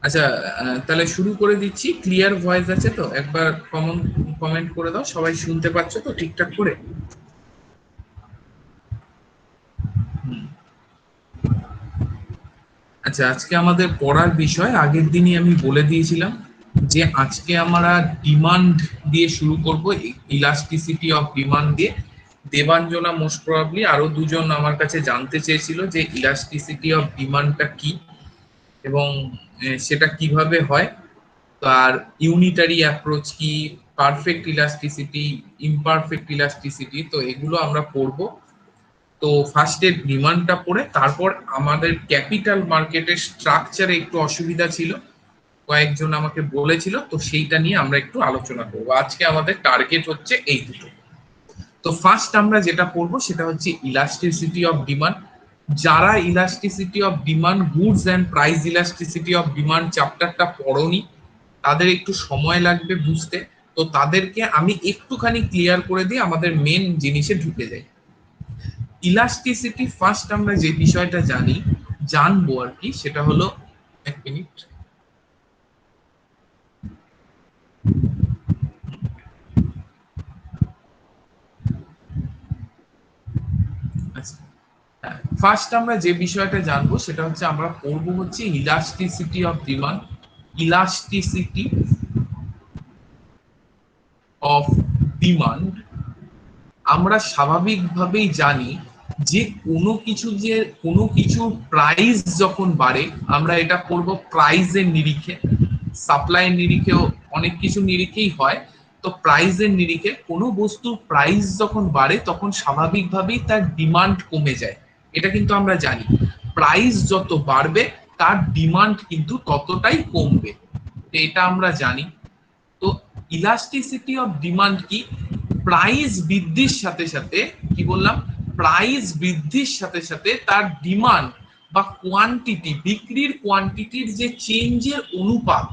আচ্ছা, তাহলে শুরু করে দিচ্ছি। ক্লিয়ার ভয়েস আছে তো? একবার কমেন্ট করে দাও, সবাই শুনতে পাচ্ছ তো ঠিকঠাক করে? আচ্ছা, আজকে আমাদের পড়ার বিষয় আগের দিনই আমি বলে দিয়েছিলাম যে আজকে আমরা ডিমান্ড দিয়ে শুরু করব, ইলাস্টিসিটি অফ ডিমান্ড দিয়ে। দেবাঞ্জনা মোস্ট প্রবাবলি আরো দুজন আমার কাছে জানতে চেয়েছিল যে ইলাস্টিসিটি অফ ডিমান্ডটা কি এবং সেটা কিভাবে হয়, তার ইউনিটারি অ্যাপ্রোচ কি, পারফেক্ট ইলাস্টিসিটি, ইমপারফেক্ট ইলাস্টিসিটি, তো এগুলো আমরা পড়বো। তো ফার্স্টে ডিমান্ডটা পড়ে তারপর আমাদের ক্যাপিটাল মার্কেটের স্ট্রাকচারে একটু অসুবিধা ছিল, কয়েকজন আমাকে বলেছিল, তো সেইটা নিয়ে আমরা একটু আলোচনা করবো। আজকে আমাদের টার্গেট হচ্ছে এই দুটো। তো ফার্স্ট আমরা যেটা পড়বো সেটা হচ্ছে ইলাস্টিসিটি অফ ডিমান্ড। যারা elasticity of demand, goods and price elasticity of demand চ্যাপ্টারটা পড়োনি, তাদের একটু সময় লাগবে বুঝতে। তো তাদেরকে আমি একটুখানি ক্লিয়ার করে দিয়ে আমাদের মেন জিনিসে ঢুকে যাই। ইলাস্টিসিটি ফার্স্ট আমরা যে বিষয়টা জানবো আর কি, সেটা হলো, এক মিনিট। আচ্ছা, ফার্স্ট আমরা যে বিষয়টা জানবো সেটা হচ্ছে আমরা পড়বো হচ্ছে elasticity of demand. Elasticity of demand আমরা স্বাভাবিকভাবেই জানি যে কোনো কিছুর প্রাইস যখন বাড়ে, আমরা এটা করব প্রাইসের নিরিখে, সাপ্লাইয়ের নিরিখেও, অনেক কিছু নিরিখেই হয়। তো প্রাইসের নিরিখে কোনো বস্তুর প্রাইস যখন বাড়ে তখন স্বাভাবিকভাবেই তার ডিমান্ড কমে যায়। এটা কিন্তু আমরা জানি, প্রাইস যত বাড়বে তার ডিমান্ড কিন্তু ততটাই কমবে, এটা আমরা জানি। তো ইলাস্টিসিটি অফ ডিমান্ড কি? প্রাইস বৃদ্ধির সাথে সাথে, কি বললাম, প্রাইস বৃদ্ধির সাথে সাথে তার ডিমান্ড বা কোয়ান্টিটি, বিক্রির কোয়ান্টিটির যে চেঞ্জের অনুপাত,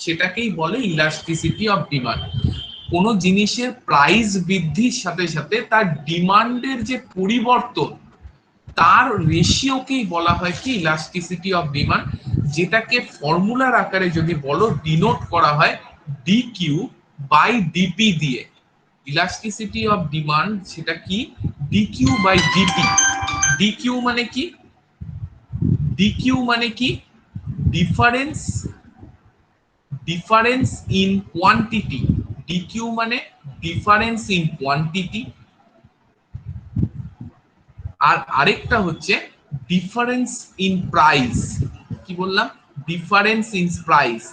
সেটাকেই বলে ইলাস্টিসিটি অফ ডিমান্ড। কোনো জিনিসের প্রাইস বৃদ্ধির সাথে সাথে তার ডিমান্ডের যে পরিবর্তন, তার রেশিওকেই বলা হয় কি ইলাস্টিসিটি অফ ডিমান্ড, যেটাকে ফর্মুলার আকারে যদি বলো ডিনোট করা হয় ডিকিউ বাই ডিপি দিয়ে। ইলাস্টিসিটি অফ ডিমান্ড সেটা কি? DQ by DP. ডিকিউ মানে কি? ডিকিউ মানে কি? Difference, difference in quantity. DQ মানে ডিফারেন্স ইন কোয়ান্টিটি। আর আরেকটা হচ্ছে ডিফারেন্স ইন প্রাইস। কি বললাম? Difference in price.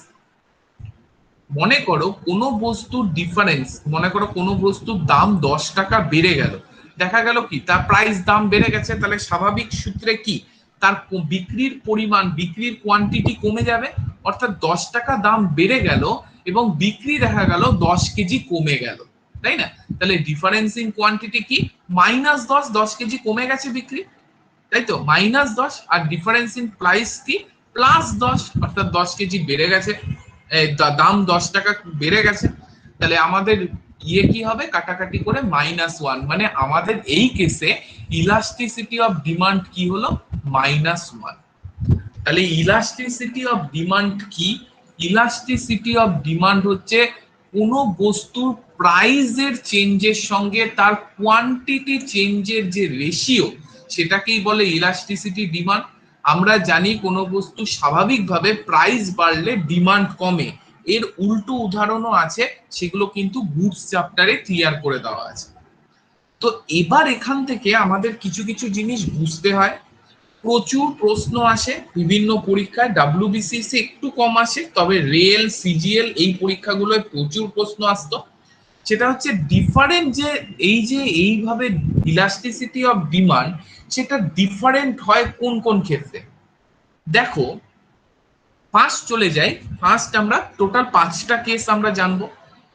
মনে করো কোনো বস্তুর ডিফারেন্স, মনে করো কোনো বস্তুর দাম 10 টাকা বেড়ে গেল, দেখা গেল কি তার প্রাইস দাম বেড়ে গেছে, তাহলে স্বাভাবিক সূত্রে কি তার বিক্রির পরিমাণ, বিক্রির কোয়ান্টিটি কমে যাবে। অর্থাৎ 10 টাকা দাম বেড়ে গেল এবং বিক্রি দেখা গেল 10 কেজি কমে গেল, তাই না? তাহলে ডিফারেন্স ইন কোয়ান্টিটি কি? -10, 10 কেজি কমে গেছে বিক্রি, তাই তো, -10। আর ডিফারেন্স ইন প্রাইস কি? +10, অর্থাৎ 10 কেজি বেড়ে গেছে, দাম 10 টাকা বেড়ে গেছে। তাহলে আমাদের ইয়ে কি হবে, কাটাকাটি করে -1, মানে আমাদের এই কেসে ইলাস্টিসিটি অফ ডিমান্ড কি হলো? -1। তাহলে ইলাস্টিসিটি অফ ডিমান্ড কি? ইলাস্টিসিটি অফ ডিমান্ড হচ্ছে কোনো বস্তুর প্রাইসের চেঞ্জের সঙ্গে তার কোয়ান্টিটি চেঞ্জের যে রেশিও, সেটাকেই বলে ইলাস্টিসিটি ডিমান্ড। আমরা জানি কোনো বস্তু স্বাভাবিকভাবে প্রাইস বাড়লে ডিমান্ড কমে, এর উল্টো উদাহরণও আছে, সেগুলো কিন্তু গুডস চ্যাপ্টারে ক্লিয়ার করে দেওয়া আছে। তো এবার এখান থেকে আমাদের কিছু কিছু জিনিস বুঝতে হয়। প্রচুর প্রশ্ন আসে বিভিন্ন পরীক্ষায়, ডাব্লিউবিসিএস একটু কম আসে, তবে রেল, সিজিএল এই পরীক্ষাগুলোয় প্রচুর প্রশ্ন আসতো। সেটা হচ্ছে ডিফারেন্ট, যে এই যে এইভাবে ইলাস্টিসিটি অফ ডিমান্ড, সেটা ডিফারেন্ট হয় কোন কোন ক্ষেত্রে। দেখো, ফার্স্ট চলে যাই। ফার্স্ট আমরা টোটাল 5টা কেস আমরা জানবো।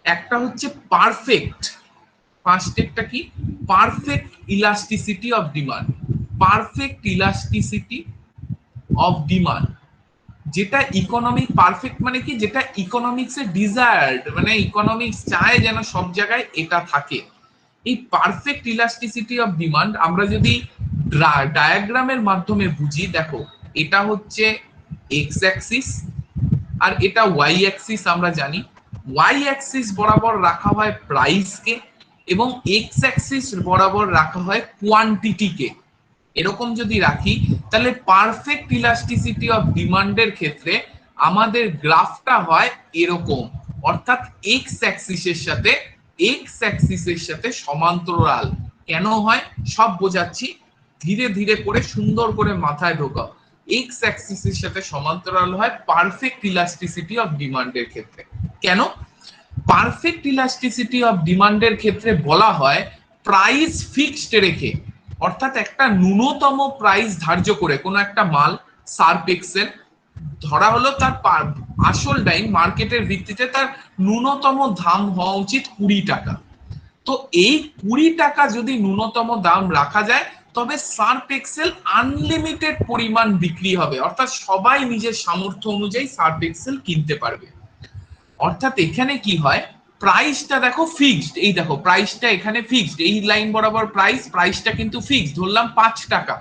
একটা হচ্ছে পারফেক্ট, ফার্স্ট একটা কি? Perfect elasticity of demand. Perfect elasticity of demand, যেটা ইকোনমিক, পারফেক্ট মানে কি, যেটা ইকোনমিক্স এর ডিজায়ার্ড, মানে ইকোনমিক্স চায় যেন সব জায়গায় এটা থাকে। এই পারফেক্ট ইলাস্টিসিটি অফ ডিমান্ড আমরা যদি ডায়াগ্রামের মাধ্যমে বুঝি, দেখো এটা হচ্ছে এক্স অ্যাক্সিস, আর এটা ওয়াই অ্যাক্সিস আমরা জানি। ওয়াই অ্যাক্সিস বরাবর রাখা হয় প্রাইসকে এবং এক্স অ্যাক্সিস বরাবর রাখা হয় কোয়ান্টিটিকে। এরকম যদি রাখি তাহলে পারফেক্ট ইলাস্টিসিটি অফ ডিমান্ডের ক্ষেত্রে আমাদের গ্রাফটা হয় এরকম, অর্থাৎ এক্স অ্যাক্সিসের সাথে সমান্তরাল। কেন হয় সব বোঝাচ্ছি, ধীরে ধীরে করে সুন্দর করে মাথায় ঢোকাও। এক্স অ্যাক্সিসের সাথে সমান্তরাল হয় পারফেক্ট ইলাস্টিসিটি অফ ডিমান্ডের ক্ষেত্রে। কেন? পারফেক্ট ইলাস্টিসিটি অফ ডিমান্ডের ক্ষেত্রে বলা হয় প্রাইস ফিক্সড রেখে, অর্থাৎ একটা ন্যূনতম প্রাইস ধার্য করে কোনো একটা মাল সার্ফ এক্সেল ধরা হলো, তার আসল দাম মার্কেটের ভিত্তিতে তার ন্যূনতম দাম হওয়া উচিত 20 টাকা। তো এই 20 টাকা যদি ন্যূনতম দাম রাখা যায় তবে সার্ফ এক্সেল আনলিমিটেড পরিমাণ বিক্রি হবে, অর্থাৎ সবাই নিজের সামর্থ্য অনুযায়ী সার্ফ এক্সেল কিনতে পারবে। অর্থাৎ এখানে কি হয়, প্রাইসটা দেখো ফিক্সড, এই দেখো প্রাইসটা এখানে ফিক্সড, এই লাইন বরাবর প্রাইসটা কিন্তু ফিক্সড, ধরলাম 5 টাকা।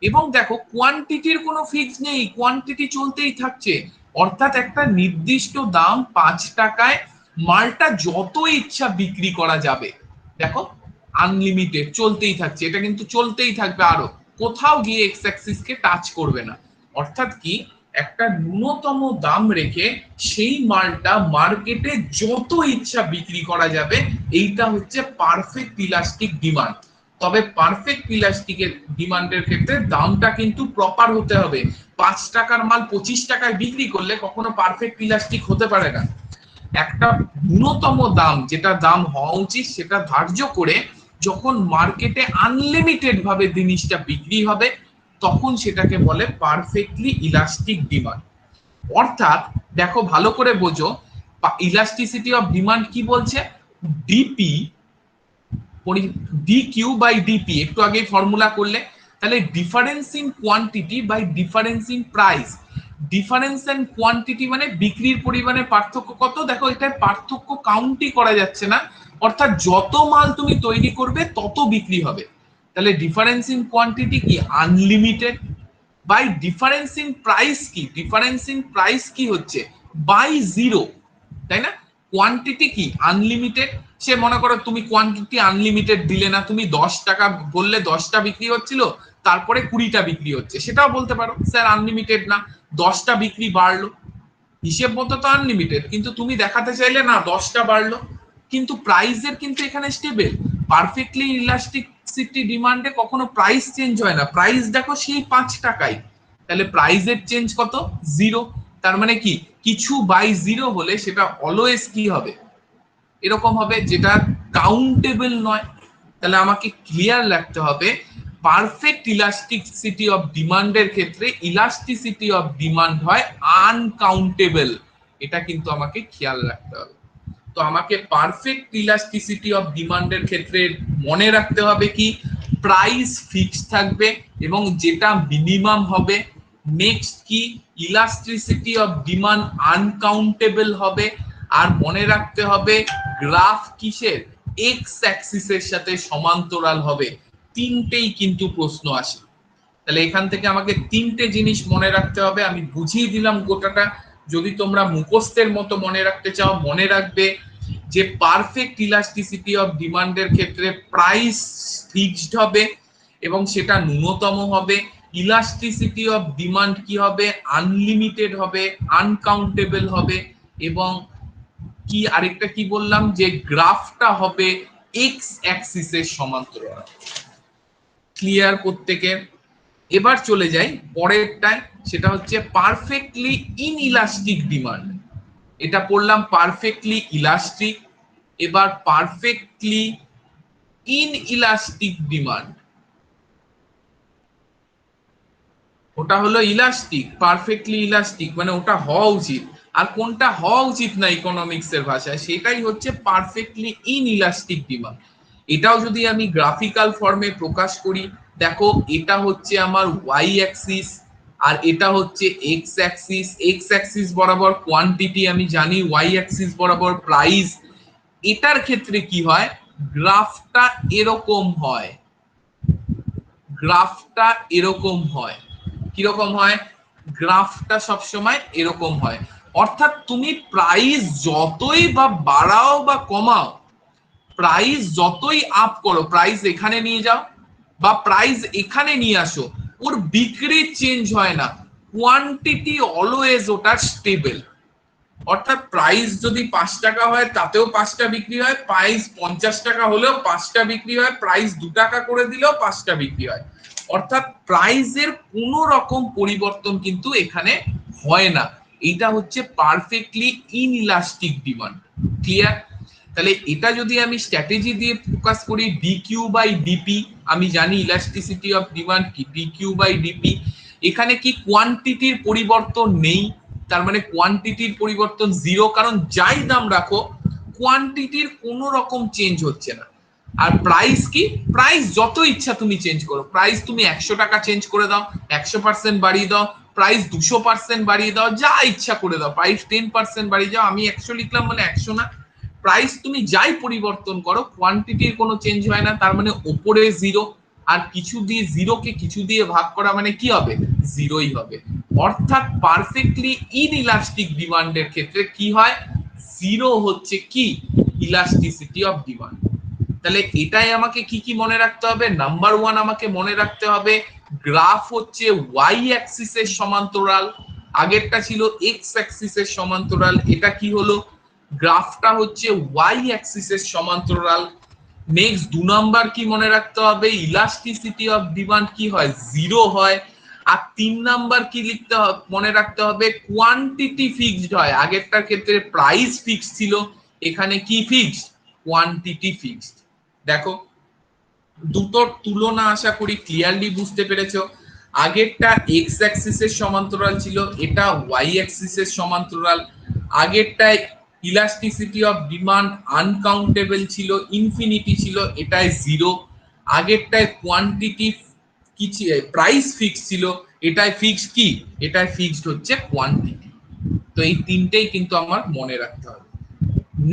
এবং দেখো কোয়ান্টিটির কোনো ফিক্স নেই, কোয়ান্টিটি চলতেই থাকছে, অর্থাৎ একটা নির্দিষ্ট দাম 5 টাকায় মালটা যত ইচ্ছা বিক্রি করা যাবে। দেখো আনলিমিটেড চলতেই থাকছে, এটা কিন্তু চলতেই থাকবে, আরো কোথাও গিয়ে এক্স অ্যাক্সিসকে টাচ করবে না। অর্থাৎ কি, একটা ন্যূনতম দাম রেখে সেই মালটা মার্কেটে যত ইচ্ছা বিক্রি করা যাবে, এইটা হচ্ছে পারফেক্ট ইলাস্টিক ডিমান্ড। তবে পারফেক্ট ইলাস্টিকের ডিমান্ডের ক্ষেত্রে দামটা কিন্তু প্রপার হতে হবে। 5 টাকার মাল 25 টাকায় বিক্রি করলে কখনো পারফেক্ট ইলাস্টিক হতে পারে না। একটা ন্যূনতম দাম, যেটা দাম হওয়া উচিত সেটা ধার্য করে যখন মার্কেটে আনলিমিটেড ভাবে জিনিসটা বিক্রি হবে তখন সেটাকে বলে পারফেক্টলি ইলাস্টিক ডিমান্ড। অর্থাৎ দেখো ভালো করে বোঝো, ইলাস্টিসিটি অফ ডিমান্ড কি বলছে, ডিপি ডিকিউ বাই ডিপি, একটু আগে ফর্মুলা করলে, তাহলে difference in quantity by difference in price. Difference and quantity মানে বিক্রির পরিমাণে পার্থক্য কত, দেখো এটা পার্থক্য কাউন্টই করা যাচ্ছে না, অর্থাৎ যত মাল তুমি তৈরি করবে তত বিক্রি হবে। তাহলে ডিফারেন্স ইন কোয়ান্টিটি কি, unlimited, by difference in price কি, ডিফারেন্স ইন প্রাইস কি হচ্ছে বাই জিরো, তাই না? কোয়ান্টিটি কি, আনলিমিটেড। সে মনে করো তুমি কোয়ান্টিটি আনলিমিটেড দিলে না, তুমি 10 টাকা বললে 10টা বিক্রি হচ্ছিল, তারপরে 20টা বিক্রি হচ্ছে, সেটাও বলতে পারো স্যার আনলিমিটেড না, 10টা বিক্রি বাড়লো, হিসেব মতো তো আনলিমিটেড, কিন্তু তুমি দেখাতে চাইলে না 10টা বাড়লো। কিন্তু প্রাইসের কিন্তু এখানে স্টেবল, পারফেক্টলি ইলাস্টিসিটি ডিমান্ডে কখনো প্রাইস চেঞ্জ হয় না, প্রাইস দেখো সেই 5 টাকাই, তাহলে প্রাইসের চেঞ্জ কত, জিরো। তার মানে কি, কিছু বাই জিরো হলে সেটা অলওয়েজ কি হবে, এরকম হবে, যেটা কাউন্টেবল নয়। তাহলে আমাকে ক্লিয়ার রাখতে হবে পারফেক্ট ইলাস্টিসিটি অফ ডিমান্ডের ক্ষেত্রে ইলাস্টিসিটি অফ ডিমান্ড হয় আনকাউন্টেবল, এটা কিন্তু আমাকে খেয়াল রাখতে হবে। তো আমাকে পারফেক্ট ইলাস্টিসিটি অফ ডিমান্ডের ক্ষেত্রে মনে রাখতে হবে কি, প্রাইস ফিক্সড থাকবে এবং যেটা মিনিমাম হবে। নেক্সট কি, ইলাস্টিসিটি অফ ডিমান্ড আনকাউন্টেবল হবে। আর মনে রাখতে হবে গ্রাফ কিসের, এক্স অ্যাক্সিসের সাথে সমান্তরাল হবে। তিনটেই কিন্তু প্রশ্ন আসে, তাহলে এখান থেকে আমাকে তিনটে জিনিস মনে রাখতে হবে, আমি বুঝিয়ে দিলাম গোটাটা। যদি তোমরা মুখস্থের মতো মনে রাখতে চাও, মনে রাখবে যে পারফেক্ট ইলাস্টিসিটি অফ ডিমান্ডের ক্ষেত্রে প্রাইস ফিক্সড হবে এবং সেটা ন্যূনতম হবে। ইলাস্টিসিটি অফ ডিমান্ড কি হবে, আনলিমিটেড হবে, আনকাউন্টেবল হবে। এবং কি আরেকটা কি বললাম, যে গ্রাফটা হবে এক্স অ্যাক্সিসের সমান্তরাল। ক্লিয়ার প্রত্যেকের? এবার চলে যাই পরেরটায়, সেটা হচ্ছে পারফেক্টলি ইনইলাস্টিক ডিমান্ড। এটা পড়লাম পারফেক্টলি ইলাস্টিক, এবার পারফেক্টলি ইনইলাস্টিক ডিমান্ড। ওটা হলো ইলাস্টিক, পারফেক্টলি ইলাস্টিক মানে ওটা হওয়া উচিত, আর কোনটা হওয়া উচিত না ইকোনমিক্স এর ভাষায়, সেটাই হচ্ছে পারফেক্টলি ইনইলাস্টিক ডিমান্ড। এটাও যদি আমি গ্রাফিক্যাল ফর্মে প্রকাশ করি, দেখো এটা হচ্ছে আমার ওয়াই অ্যাক্সিস আর এটা হচ্ছে এক্স অ্যাক্সিস। এক্স অ্যাক্সিস বরাবর কোয়ান্টিটি আমি জানি, ওয়াই অ্যাক্সিস বরাবর প্রাইস। এটার ক্ষেত্রে কি হয়, গ্রাফটা এরকম হয়, গ্রাফটা এরকম হয়, কিরকম হয়, গ্রাফটা সবসময় এরকম হয়। অর্থাৎ তুমি প্রাইস যতই বা বাড়াও বা কমাও, প্রাইস যতই আপ করো, প্রাইস এখানে নিয়ে যাও বা প্রাইস এখানে নিয়ে আসো, ওর বিক্রি চেঞ্জ হয় না, কোয়ান্টিটি অলওয়েজ ওটা স্টেবল। অর্থাৎ প্রাইস যদি 5 টাকা হয় তাতেও 5টা বিক্রি হয়, প্রাইস 50 টাকা হলেও 5টা বিক্রি হয়, প্রাইস 2 টাকা করে দিলেও 5টা বিক্রি হয়। অর্থাৎ প্রাইসের কোনো রকম পরিবর্তন কিন্তু এখানে হয় না। এটা হচ্ছে পারফেক্টলি ইনইলাস্টিক ডিমান্ড। ক্লিয়ার? তাহলে এটা যদি আমি স্ট্র্যাটেজি দিয়ে ফোকাস করি, ডিকিউ বাই ডিপি, আমি জানি ইলাস্টিসিটি অফ ডিমান্ড কি, ডিকিউ বাই ডিপি। এখানে কি কোয়ান্টিটির পরিবর্তন নেই, তার মানে কোয়ান্টিটির পরিবর্তন জিরো, কারণ যাই দাম রাখো কোয়ান্টিটির কোনো রকম চেঞ্জ হচ্ছে না। আর প্রাইস কি, প্রাইস যত ইচ্ছা তুমি চেঞ্জ করো, প্রাইস তুমি 100 টাকা চেঞ্জ করে দাও, 100% বাড়িয়ে দাও, প্রাইস 200% বাড়িয়ে দাও, যা ইচ্ছা করে দাও, প্রাইস 10% বাড়িয়ে যাও, আমি 100 লিখলাম মানে 100 না, প্রাইস তুমি যাই পরিবর্তন করো কোয়ান্টিটির কোনো চেঞ্জ হয় না, তার মানে ওপরে জিরো, আর কিছু দিয়ে জিরোকে কিছু দিয়ে ভাগ করা মানে কি হবে, জিরোই হবে। অর্থাৎ পারফেক্টলি ইনইলাস্টিক ডিমান্ডের ক্ষেত্রে কি হয়, জিরো হচ্ছে কি ইলাস্টিসিটি অফ ডিমান্ড। তাহলে এটাই আমাকে কি কি মনে রাখতে হবে, নাম্বার ওয়ান আমাকে মনে রাখতে হবে গ্রাফ হচ্ছে ওয়াই অ্যাক্সিসের সমান্তরাল, আগেরটা ছিল এক্স অ্যাক্সিসের সমান্তরাল, এটা কি হলো, গ্রাফটা হচ্ছে ওয়াই অ্যাক্সিসের সমান্তরাল। নেক্সট 2 নাম্বার কি মনে রাখতে হবে, ইলাস্টিসিটি অফ ডিমান্ড কি হয়, জিরো হয়। আর 3 নাম্বার কি লিখতে হবে, মনে রাখতে হবে কোয়ান্টিটি ফিক্সড হয়, আগেরটার ক্ষেত্রে প্রাইস ফিক্সড ছিল, এখানে কি ফিক্সড, কোয়ান্টিটি ফিক্সড। দেখো দুটোর তুলনা আশা করি ক্লিয়ারলি বুঝতে পেরেছো। আগেরটা এক্স অ্যাক্সিসের সমান্তরাল ছিল, এটা ওয়াই অ্যাক্সিসের সমান্তরাল। আগেরটায় ইলাস্টিসিটি অফ ডিমান্ড আনকাউন্টেবল ছিল, ইনফিনিটি ছিল, এটায় জিরো। আগেরটায় কোয়ান্টিটি কি প্রাইস ফিক্সড ছিল, এটায় ফিক্সড কি, এটায় ফিক্সড হচ্ছে কোয়ান্টিটি। তো এই তিনটেই কিন্তু আমার মনে রাখতে হবে।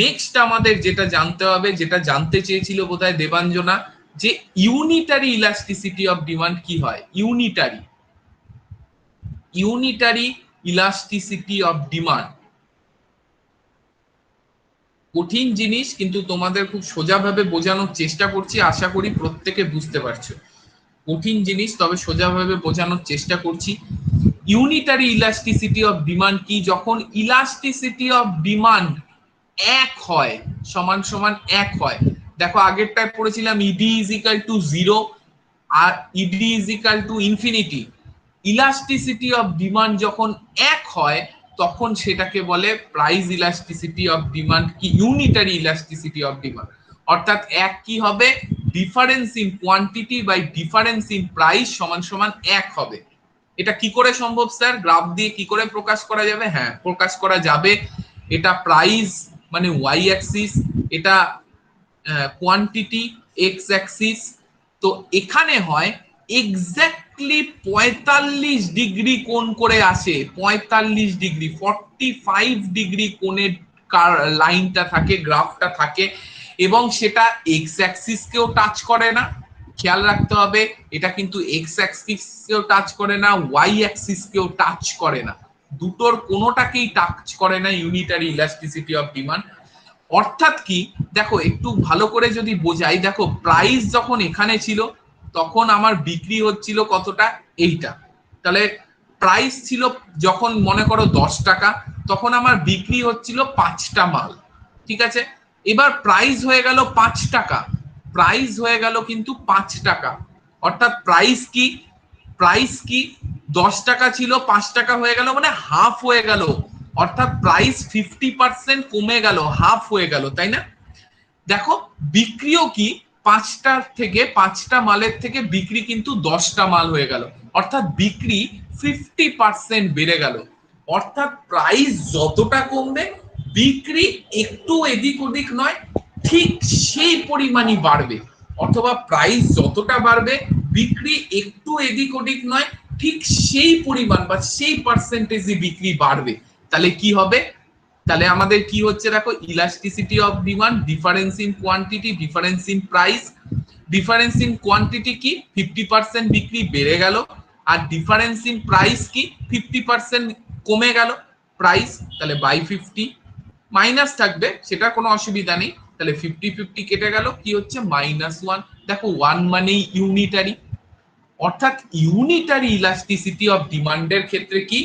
নেক্সট আমাদের যেটা জানতে হবে, যেটা জানতে চেয়েছিল বোধহয় দেবাঞ্জনা, যে ইউনিটারি ইলাস্টিসিটি অফ ডিমান্ড কি হয়, ইউনিটারি ইলাস্টিসিটি অফ ডিমান্ড কঠিন জিনিস, কিন্তু তোমাদের খুব সোজাভাবে বোঝানোর চেষ্টা করছি, আশা করি প্রত্যেকে বুঝতে পারছো। কঠিন জিনিস, তবে সোজাভাবে বোঝানোর চেষ্টা করছি। ইউনিটারি ইলাস্টিসিটি অফ ডিমান্ড কি, যখন ইলাস্টিসিটি অফ ডিমান্ড এক হয়, সমান সমান এক হয়। দেখো আগেরটায় পড়েছিলাম ED is equal to zero আর ED is equal to infinity. Elasticity of demand যখন এক হয় তখন সেটাকে বলে প্রাইস ইলাস্টিসিটি অফ ডিমান্ড কি, ইউনিটারি ইলাস্টিসিটি অফ ডিমান্ড। অর্থাৎ এক কি হবে, difference in quantity by difference in price সমান সমান এক হবে। এটা কি করে সম্ভব স্যার, গ্রাফ দিয়ে কি করে প্রকাশ করা যাবে, হ্যাঁ প্রকাশ করা যাবে। এটা প্রাইস মানে ওয়াই অ্যাক্সিস, এটা কোয়ান্টিটি এক্স অ্যাক্সিস। তো এখানে হয় এক্স্যাক্টলি 45 ডিগ্রি কোণ করে আসে, 45 ডিগ্রি 45 ডিগ্রি কোণের লাইনটা থাকে, গ্রাফটা থাকে, এবং সেটা এক্স অ্যাক্সিসকেও টাচ করে না, খেয়াল রাখতে হবে এটা কিন্তু এক্স অ্যাক্সিসকেও টাচ করে না, ওয়াই অ্যাক্সিসকেও টাচ করে না, দুটোর কোনোটাকেই টাচ করে না ইউনিটারি ইলাস্টিসিটি অফ ডিমান্ড। অর্থাৎ কি, দেখো একটু ভালো করে যদি বোঝাই, দেখো প্রাইস যখন এখানে ছিল তখন আমার বিক্রি হচ্ছিল কতটা, এইটা। তাহলে প্রাইস ছিল যখন মনে করো 10 টাকা, তখন আমার বিক্রি হচ্ছিল 5টা মাল, ঠিক আছে। এবার প্রাইস হয়ে গেল 5 টাকা, প্রাইস হয়ে গেল কিন্তু 5 টাকা। অর্থাৎ প্রাইস কি, প্রাইস কি 10 টাকা ছিল 5 টাকা হয়ে গেল, মানে হাফ হয়ে গেল। অর্থাৎ প্রাইস 50% কমে গেল, হাফ হয়ে গেল, তাই না। দেখো বিক্রিও কি, 5টা মালের থেকে বিক্রি কিন্তু 10টা মাল হয়ে গেল, অর্থাৎ বিক্রি 50% বেড়ে গেল। অর্থাৎ প্রাইস যতটা কমবে বিক্রি একটু এদিক ওদিক নয়, ঠিক সেই পরিমাণই বাড়বে। অথবা প্রাইস যতটা বাড়বে বিক্রি একটু এদিক ওদিক নয়, ঠিক সেই পরিমাণ বা সেই পার্সেন্টেজে বিক্রি বাড়বে। তাহলে কি হবে, তাহলে আমাদের কি হচ্ছে, দেখো elasticity of demand, difference in quantity, difference in price. Difference in quantity কি, 50% বিক্রি বেড়ে গেল, আর ডিফারেন্স ইন প্রাইস কি, 50% কমে গেল। প্রাইস, তাহলে বাই 50, মাইনাস থাকবে সেটা কোনো অসুবিধা নেই, তাহলে 50-50 কেটে গেল, কি হচ্ছে -1। দেখো 1 মানেই ইউনিটারি, অর্থাৎ ইউনিটারি ইলাস্টিসিটি অফ ডিমান্ডের ক্ষেত্রে কি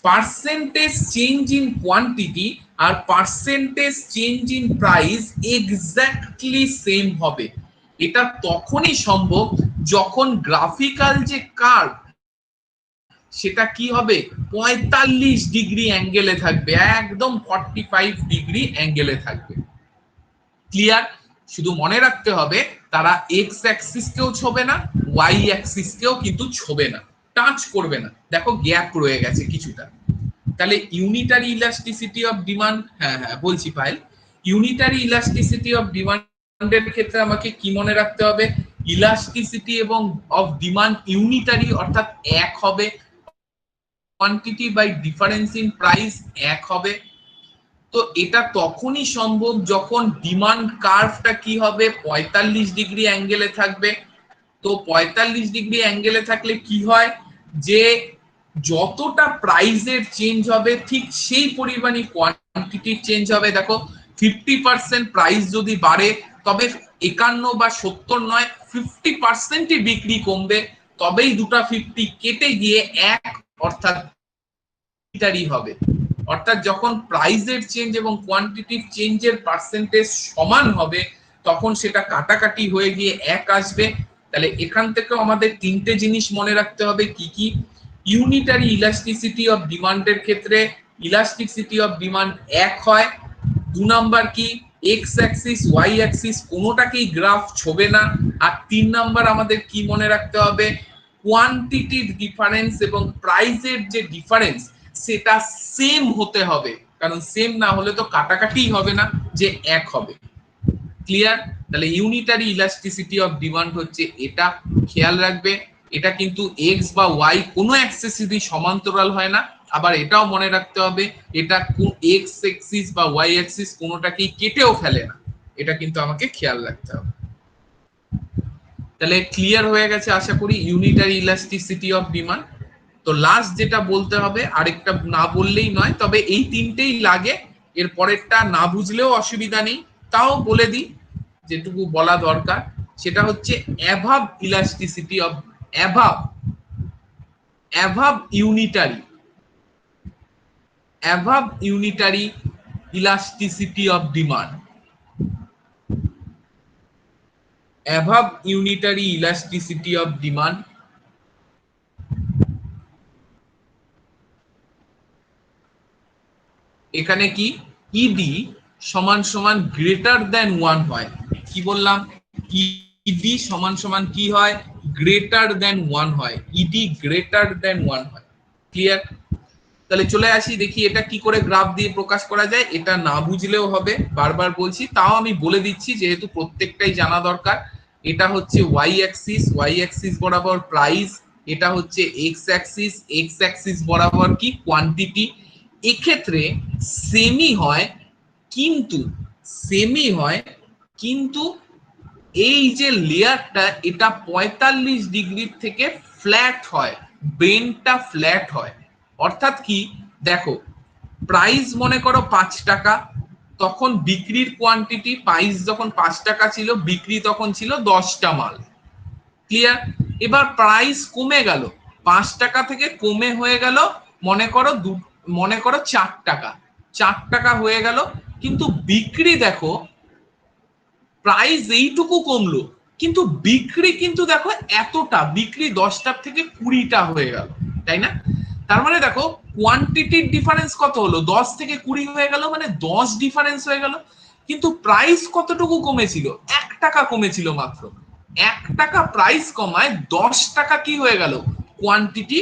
পার্সেন্টেজ চেঞ্জ ইন কোয়ান্টিটি আর percentage change in price exactly same হবে। এটা তখনই সম্ভব যখন গ্রাফিক্যাল যে কার্ভ সেটা কি হবে 45 ডিগ্রি অ্যাঙ্গেলে থাকবে, একদম 45 ডিগ্রি অ্যাঙ্গেলে থাকবে। ক্লিয়ার? শুধু মনে রাখতে হবে তারা এক্স অ্যাক্সিস কেও ছোবে না, ওয়াই অ্যাক্সিস কেও কিন্তু ছোবে না, টাচ করবে না। দেখো গ্যাপ রয়ে গেছে কিছুটা। তাহলে ইউনিটারি ইলাস্টিসিটি অফ ডিমান্ড, হ্যাঁ হ্যাঁ বলছি পাইল, ইউনিটারি ইলাস্টিসিটি অফ ডিমান্ডের ক্ষেত্রে আমাকে কি মনে রাখতে হবে, ইলাস্টিসিটি এবং অফ ডিমান্ড ইউনিটারি অর্থাৎ এক হবে, quantity by difference in price এক হবে। তো এটা তখনই সম্ভব যখন ডিমান্ড কার্ভটা কি হবে 45 ডিগ্রি অ্যাঙ্গেলে থাকবে। তো 45 ডিগ্রি অ্যাঙ্গেলে থাকলে কি হয় যে যতটা প্রাইসের চেঞ্জ হবে ঠিক সেই পরিমাণই কোয়ান্টিটির চেঞ্জ হবে। দেখো 50% প্রাইস যদি বাড়ে তবে 51 বা 70 নয়, 50%ই বিক্রি কমবে, তবেই দুটা 50 কেটে গিয়ে এক অর্থাৎ হবে। অর্থাৎ যখন প্রাইসের চেঞ্জ এবং কোয়ান্টিটির চেঞ্জের পার্সেন্টেজ সমান হবে তখন সেটা কাটাকাটি হয়ে গিয়ে এক আসবে। তাহলে এখান থেকেও আমাদের তিনটে জিনিস মনে রাখতে হবে, কি কি, ইউনিটারি ইলাস্টিসিটি অফ ডিমান্ডের ক্ষেত্রে ইলাস্টিসিটি অফ ডিমান্ড এক হয়। 2 নাম্বার কি, এক্স অ্যাক্সিস ওয়াই অ্যাক্সিস কোনোটাকেই গ্রাফ ছোবে না। আর 3 নাম্বার আমাদের কি মনে রাখতে হবে, কোয়ান্টিটির ডিফারেন্স এবং প্রাইসের যে ডিফারেন্স সেটা সেম হতে হবে, কারণ সেম না হলে তো কাটাকাটি হবে না, যে এক হবে। ক্লিয়ার? তাহলে ইউনিটারি ইলাস্টিসিটি অফ ডিমান্ড হচ্ছে এটা, খেয়াল রাখবে। এটা কিন্তু এক্স বা ওয়াই কোনো অ্যাক্সিসই সমান্তরাল হয় না। আবার এটাও মনে রাখতে হবে এটা এক্স অ্যাক্সিস বা ওয়াই অ্যাক্সিস কোনোটাকেই কেটেও ফেলে না, এটা কিন্তু আমাকে খেয়াল রাখতে হবে। তাহলে ক্লিয়ার হয়ে গেছে আশা করি ইউনিটারি ইলাস্টিসিটি অফ ডিমান্ড। তো লাস্ট যেটা বলতে হবে, আরেকটা না বললেই নয়, তবে এই তিনটেই লাগে, এর পরেরটা না বুঝলেও অসুবিধা নেই, তাও বলে দিই যেটুকু বলা দরকার, সেটা হচ্ছে অ্যাভাব ইলাস্টিসিটি অফ অ্যাভাব ইউনিটারি ইলাস্টিসিটি অফ ডিমান্ড। অ্যাভাব ইউনিটারি ইলাস্টিসিটি অফ ডিমান্ড এখানে কি ইডি সমান সমান গ্রেটার দ্যান 1 হয়। কি বললাম, ইডি সমান সমান কি হয়, গ্রেটার দ্যান 1 হয়, ইডি গ্রেটার দ্যান 1 হয়। ক্লিয়ার? তাহলে চলে আসি দেখি এটা কি করে গ্রাফ দিয়ে প্রকাশ করা যায়। এটা না বুঝলেও হবে, বারবার বলছি, তাও আমি বলে দিচ্ছি যেহেতু প্রত্যেকটাই জানা দরকার। এটা হচ্ছে ওয়াই অ্যাক্সিস বরাবর প্রাইস, এটা হচ্ছে এক্স অ্যাক্সিস বরাবর কি কোয়ান্টিটি। এক্ষেত্রে সেমি হয়, কিন্তু কিন্তু এই যে লেয়ারটা এটা 45 ডিগ্রির থেকে ফ্ল্যাট হয়, বেন্ডটা ফ্ল্যাট হয়। অর্থাৎ কি, দেখো প্রাইস মনে করো 5 টাকা, তখন বিক্রির কোয়ান্টিটি, প্রাইস যখন 5 টাকা ছিল বিক্রি তখন ছিল 10টা মাল। ক্লিয়ার? এবার প্রাইস কমে গেল, 5 টাকা থেকে কমে হয়ে গেল মনে করো 4 টাকা, 4 টাকা হয়ে গেল, কিন্তু বিক্রি দেখো প্রাইস এইটুকু কমলো কিন্তু বিক্রি কিন্তু দেখো এতটা, বিক্রি 10টার থেকে 20টা হয়ে গেল, তাই না? তার মানে দেখো কোয়ান্টিটির ডিফারেন্স কত হলো, 10 থেকে 20 হয়ে গেল, মানে 10 ডিফারেন্স হয়ে গেল। কিন্তু প্রাইস কতটুকু কমেছিল, 1 টাকা কমেছিল মাত্র। 1 টাকা প্রাইস কমায় 10 টাকা কি হয়ে গেল, কোয়ান্টিটি,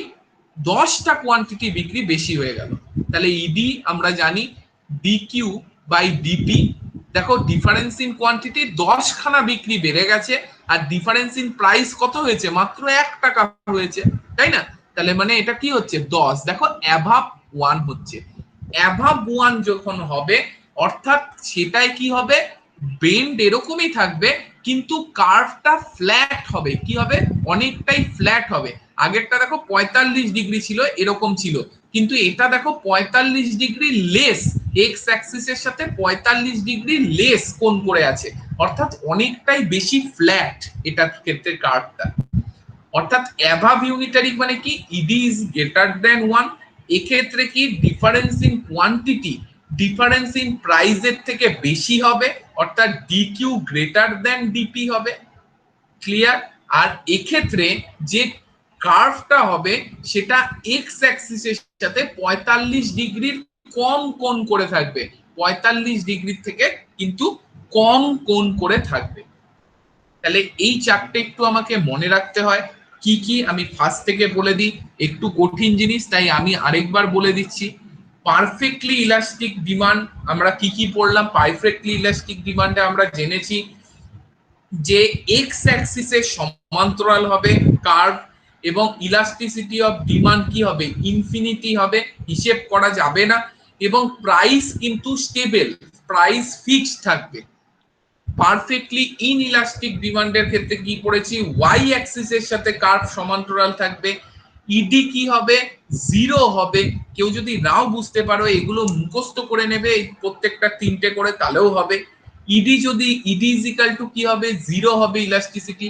10টা কোয়ান্টিটি বিক্রি বেশি হয়ে গেল। তাহলে ইডি আমরা জানি ডিকিউ বাই ডিপি। দেখো ডিফারেন্স ইন কোয়ান্টিটি 10 খানা বিক্রি বেড়ে গেছে, আর ডিফারেন্স ইন প্রাইস কত হয়েছে, মাত্র 1 টাকা হয়েছে, তাই না? তাহলে মানে এটা কি হচ্ছে 10, দেখো অ্যাভাব 1 হচ্ছে। অ্যাভাব 1 যখন হবে অর্থাৎ সেটাই কি হবে, বেন্ড এরকমই থাকবে কিন্তু কার্ভটা ফ্ল্যাট হবে, কি হবে, অনেকটাই ফ্ল্যাট হবে। আগেরটা দেখো 45 ডিগ্রি ছিল, এরকম ছিল, কিন্তু এটা দেখো 45 ডিগ্রি লেস, এক্স অ্যাক্সিসের সাথে 45 ডিগ্রি লেস কোণ করে আছে, অর্থাৎ অনেকটাই বেশি ফ্ল্যাট এটার ক্ষেত্রে কার্ভটা। অর্থাৎ অ্যাভাব ইউনিটারি মানে কি, ইডি ইজ গ্রেটার দেন 1। এক্ষেত্রে কি difference in quantity difference in প্রাইসের থেকে বেশি হবে, অর্থাৎ ডিকিউ গ্রেটার দেন ডিপি হবে। ক্লিয়ার? আর এক্ষেত্রে যে কার্ভটা হবে সেটা এক্স অ্যাক্সিসের সাথে 45 ডিগ্রির কম কোণ করে থাকবে, 45 ডিগ্রির থেকে কিন্তু কম কোণ করে থাকবে। তাহলে এই চারটে একটু আমাকে মনে রাখতে হয়। কি কি আমি ফার্স্ট থেকে বলে দিই, একটু কঠিন জিনিস তাই আমি আরেকবার বলে দিচ্ছি। পারফেক্টলি ইলাস্টিক ডিমান্ড আমরা কি কি পড়লাম? পারফেক্টলি ইলাস্টিক ডিমান্ডে আমরা জেনেছি যে এক্স অ্যাক্সিসের সমান্তরাল হবে কার্ভ, এবং ইলাস্টিসিটি অফ ডিমান্ড কি হবে? ইনফিনিটি হবে, হিসেব করা যাবে না, এবং প্রাইস কিন্তু স্টেবল, প্রাইস ফিক্সড থাকবে। পারফেক্টলি ইনইলাস্টিক ডিমান্ডের ক্ষেত্রে কি পড়েছি? ওয়াই অ্যাক্সিসের সাথে কার্ভ সমান্তরাল থাকবে, ইডি কি হবে? জিরো হবে। কেউ যদি নাও বুঝতে পারো এগুলো মুখস্থ করে নেবে, এই প্রত্যেকটা তিনটে করে, তাহলেও হবে। ইডি যদি ইডি ইজ ইকুয়াল টু কি হবে? জিরো হবে ইলাস্টিসিটি।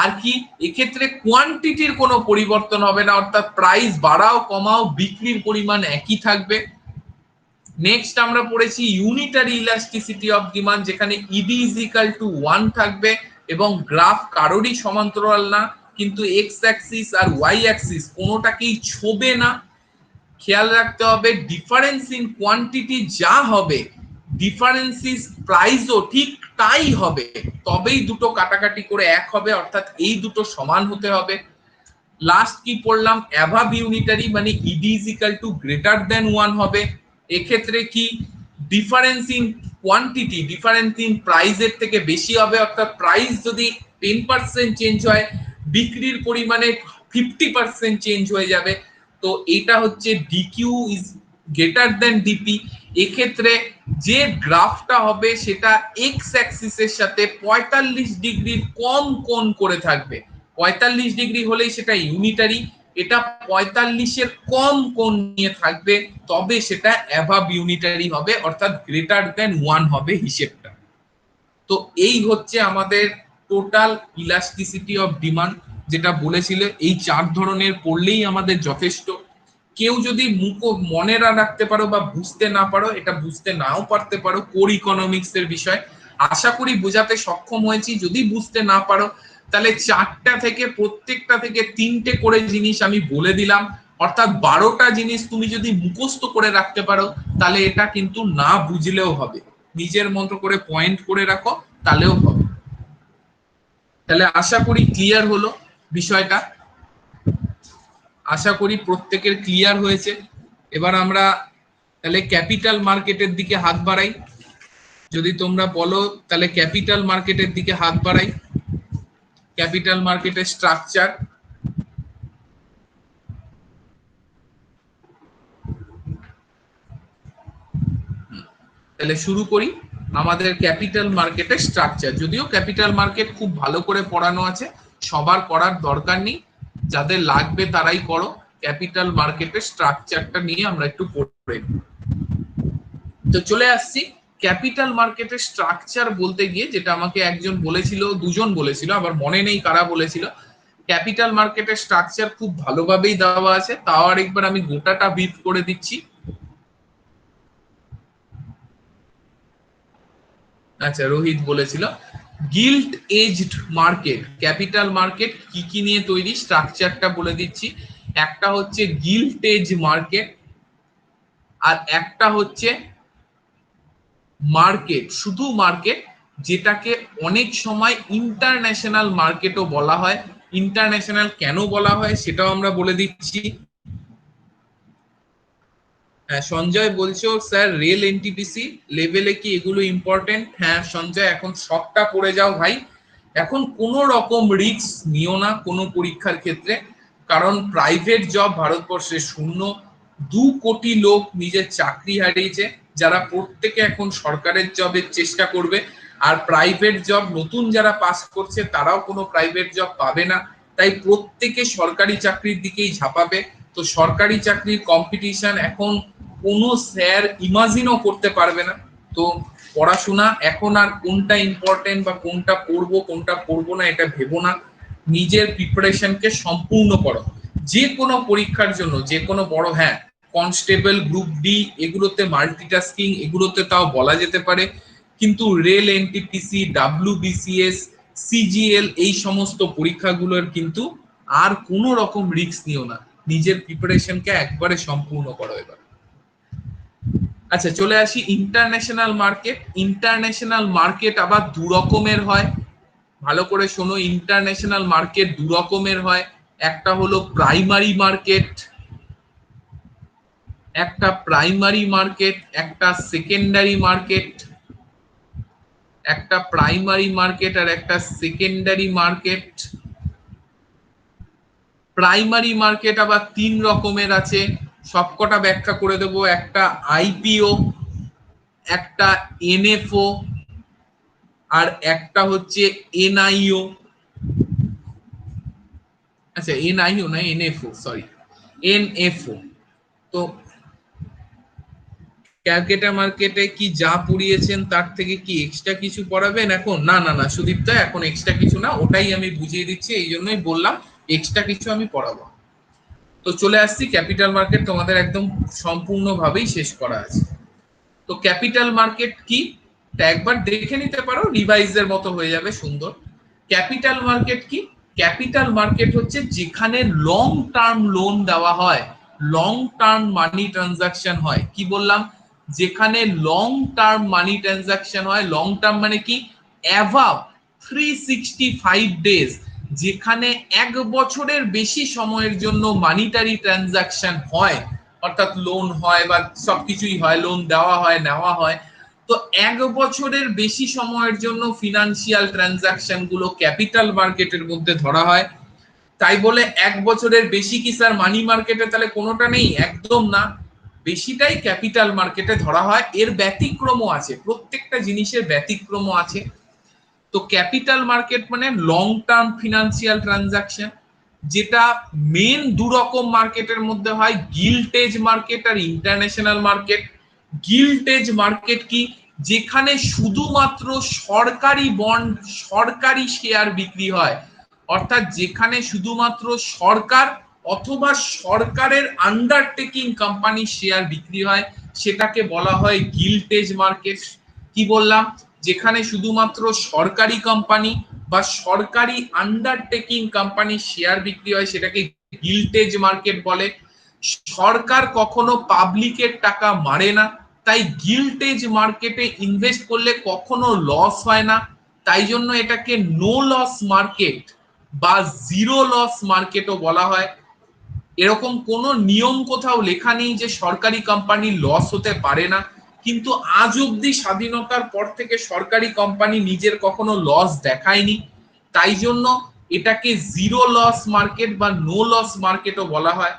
আর কি এক্ষেত্রে কোয়ান্টিটির কোনো পরিবর্তন হবে না, অর্থাৎ প্রাইস বাড়াও কমাও বিক্রির পরিমাণ একই থাকবে। নেক্সট আমরা পড়েছি ইউনিটারি ইলাস্টিসিটি অফ ডিমান্ড, যেখানে ইডি ইজ ইকুয়াল টু 1 থাকবে এবং গ্রাফ কারোরই সমান্তরাল না, কিন্তু এক্স অ্যাক্সিস আর ওয়াই অ্যাক্সিস কোনোটাকেই ছোবে না। খেয়াল রাখতে হবে ডিফারেন্স ইন কোয়ান্টিটি যা হবে ডিফারেন্স ইজ প্রাইসও ঠিক তাই হবে, তবেই দুটো কাটাকাটি করে এক হবে, অর্থাৎ এই দুটো সমান হতে হবে। লাস্ট কি পড়লাম? অ্যাভাব ইউনিটারি মানে ED is equal to greater than 1 হবে। এক্ষেত্রে কি difference in quantity difference in প্রাইসের থেকে বেশি হবে, অর্থাৎ প্রাইস যদি 10% চেঞ্জ হয় বিক্রির পরিমাণে 50% চেঞ্জ হয়ে যাবে। তো এটা হচ্ছে DQ is greater than DP. এক্ষেত্রে যে গ্রাফটা হবে সেটা এক্স অ্যাক্সিসের সাথে 45 ডিগ্রির কম কোণ করে থাকবে। 45 ডিগ্রি হলেই সেটা ইউনিটারি, এটা 45-এর কম কোণ নিয়ে থাকবে, তবে সেটা অ্যাভাব ইউনিটারি হবে, অর্থাৎ গ্রেটার দেন 1 হবে হিসেবটা। তো এই হচ্ছে আমাদের টোটাল ইলাস্টিসিটি অফ ডিমান্ড, যেটা বলেছিল এই 4 ধরনের পড়লেই আমাদের যথেষ্ট। কেউ যদি মনে না রাখতে পারো বা বুঝতে না পারো, এটা বুঝতে নাও পারতে পারো, কোর ইকোনমিক্স এর বিষয় আশা করি বোঝাতে সক্ষম হয়েছি। যদি বুঝতে না পারো তাহলে 4টা থেকে প্রত্যেকটা থেকে 3টে করে জিনিস আমি বলে দিলাম, অর্থাৎ 12টা জিনিস তুমি যদি মুখস্থ করে রাখতে পারো তাহলে এটা কিন্তু না বুঝলেও হবে, নিজের মতো করে পয়েন্ট করে রাখো তাহলেও হবে। তাহলে আশা করি ক্লিয়ার হলো বিষয়টা, আশা করি প্রত্যেকের ক্লিয়ার হয়েছে। এবার আমরা তাহলে ক্যাপিটাল মার্কেটের দিকে হাত বাড়াই। যদি তোমরা বলো তাহলে ক্যাপিটাল মার্কেটের দিকে হাত বাড়াই। ক্যাপিটাল মার্কেটের স্ট্রাকচার, তাহলে শুরু করি আমাদের ক্যাপিটাল মার্কেটের স্ট্রাকচার। যদিও ক্যাপিটাল মার্কেট খুব ভালো করে পড়ানো আছে, সবার করার দরকার নেই, যাদের লাগবে তারাই করো। ক্যাপিটাল মার্কেটের স্ট্রাকচারটা নিয়ে আমরা একটু পড়ে তো চলে আসছি। ক্যাপিটাল মার্কেটের স্ট্রাকচার বলতে গিয়ে যেটা আমাকে একজন বলেছিল, দুজন বলেছিল, আবার মনে নেই কারা বলেছিল। ক্যাপিটাল মার্কেটের স্ট্রাকচার খুব ভালোভাবেই দেওয়া আছে, তাও আরেকবার আমি গোটাটা ব্রিফ করে দিচ্ছি। আচ্ছা, রোহিত বলেছিল guilt aged market. Capital market কি কি নিয়ে তৈরি স্ট্রাকচারটা বলে দিচ্ছি। একটা হচ্ছে গিল্ট এজ মার্কেট, আর একটা হচ্ছে মার্কেট, শুধু মার্কেট, যেটাকে অনেক সময় ইন্টারন্যাশনাল মার্কেটও বলা হয়। ইন্টারন্যাশনাল কেন বলা হয় সেটাও আমরা বলে দিচ্ছি। হ্যাঁ, সঞ্জয় বলছো স্যার রেল এনটিপিসি লেভেলে কি এগুলো ইম্পর্টেন্ট? হ্যাঁ সঞ্জয়, এখন সবটা পড়ে যাও ভাই, এখন কোনো রকম রিস্ক নিও না কোনো পরীক্ষার ক্ষেত্রে, কারণ প্রাইভেট জব ভারতবর্ষে শূন্য। 2 কোটি লোক নিজের চাকরি হারিয়েছে, যারা প্রত্যেকে এখন সরকারের জবের চেষ্টা করবে, আর প্রাইভেট জব নতুন যারা পাস করছে তারাও কোনো প্রাইভেট জব পাবে না, তাই প্রত্যেকে সরকারি চাকরির দিকেই ঝাঁপাবে। তো সরকারি চাকরির কম্পিটিশন এখন কোনো স্যার ইমাজিনও করতে পারবে না। তো পড়াশোনা এখন আর কোনটা ইম্পর্টেন্ট বা কোনটা পড়বো না এটা ভেবো না, নিজের প্রিপারেশনকে সম্পূর্ণ করো। যে কোনো পরীক্ষার জন্য, যে কোনো বড়, হ্যাঁ কনস্টেবল, গ্রুপ ডি এগুলোতে মাল্টিটাস্কিং, এগুলোতে তাও বলা যেতে পারে, কিন্তু রেল, এনটিপিসি, ডাব্লিউবিসিএস, সিজিএল এই সমস্ত পরীক্ষাগুলোর কিন্তু আর কোনো রকম রিস্ক নিও না, নিজের প্রিপারেশনকে একবারে সম্পূর্ণ করো এবার। আচ্ছা চলে আসি ইন্টারন্যাশনাল মার্কেট। ইন্টারন্যাশনাল মার্কেট আবার দু রকমের হয়, ভালো করে শোনো। ইন্টারন্যাশনাল মার্কেট দু রকমের হয়, একটা হলো প্রাইমারি মার্কেট, একটা প্রাইমারি মার্কেট, একটা সেকেন্ডারি মার্কেট, একটা প্রাইমারি মার্কেট আর একটা সেকেন্ডারি মার্কেট। প্রাইমারি মার্কেট আবার তিন রকমের আছে, সবকটা ব্যাখ্যা করে দেব। একটা আইপিও, একটা এনএফও আর একটা হচ্ছে এনআইও। আচ্ছা এনআইও না, এনএফও, সরি এনএফও। তো ক্যালকাটা মার্কেটে কি যা পড়িয়েছেন তার থেকে কি এক্সট্রা কিছু পড়াবেন এখন? না না না সুদীপ দা, এখন এক্সট্রা কিছু না, ওটাই আমি বুঝিয়ে দিচ্ছি, এই জন্যই বললাম এক্সট্রা কিছু আমি পড়াবো। তো চলে আসছি ক্যাপিটাল মার্কেট, তোমাদের একদম সম্পূর্ণভাবেই শেষ করা আছে। তো ক্যাপিটাল মার্কেট কি তা একবার দেখে নিতে পারো, রিভাইজের মতো হয়ে যাবে সুন্দর। ক্যাপিটাল মার্কেট কি? ক্যাপিটাল মার্কেট হচ্ছে যেখানে লং টার্ম লোন দেওয়া হয়, লং টার্ম মানি ট্রানজাকশন হয়। কি বললাম? যেখানে লং টার্ম মানি ট্রানজাকশন হয়। লং টার্ম মানে কি? অ্যাভাব 365 ডেজ, যেখানে এক বছরের বেশি সময়ের জন্য মানিটারি ট্রানজাকশন হয়, অর্থাৎ লোন হয় বা সবকিছুই হয়, লোন দেওয়া হয়, নেওয়া হয়। তো এক বছরের বেশি সময়ের জন্য ফিনান্সিয়াল ট্রানজাকশন গুলো ক্যাপিটাল মার্কেটের মধ্যে ধরা হয়। তাই বলে এক বছরের বেশি কি স্যার মানি মার্কেটে তাহলে কোনোটা নেই? একদম না, বেশিটাই ক্যাপিটাল মার্কেটে ধরা হয়। এর ব্যতিক্রমও আছে, প্রত্যেকটা জিনিসের ব্যতিক্রমও আছে। তো ক্যাপিটাল মার্কেট মানে লং টার্ম ফিনান্সিয়াল ট্রানজাকশন, যেটা মেন দু রকম মার্কেটের মধ্যে হয়, গিল্টেজ মার্কেট আর ইন্টারন্যাশনাল মার্কেট। গিল্টেজ মার্কেট কি? যেখানে শুধুমাত্র সরকারি বন্ড, সরকারি শেয়ার বিক্রি হয়, অর্থাৎ যেখানে শুধুমাত্র সরকার অথবা সরকারের আন্ডারটেকিং কোম্পানির শেয়ার বিক্রি হয়, সেটাকে বলা হয় গিল্টেজ মার্কেট। কি বললাম? যেখানে শুধুমাত্র সরকারি কোম্পানি বা সরকারি আন্ডারটেকিং কোম্পানির শেয়ার বিক্রি হয়, সেটাকে গিল্টেজ মার্কেট বলে। সরকার কখনো পাবলিকের টাকা মারে না, তাই গিল্টেজ মার্কেটে ইনভেস্ট করলে কখনো লস হয় না, তাই জন্য এটাকে নো লস মার্কেট বা জিরো লস মার্কেটও বলা হয়। এরকম কোনো নিয়ম কোথাও লেখা নেই যে সরকারি কোম্পানি লস হতে পারে না, কিন্তু আজ অব্দি স্বাধীনতার পর থেকে সরকারি কোম্পানি নিজের কখনো লস দেখায়নি, তাই জন্য এটাকে জিরো লস মার্কেট বা নো লস মার্কেটও বলা হয়।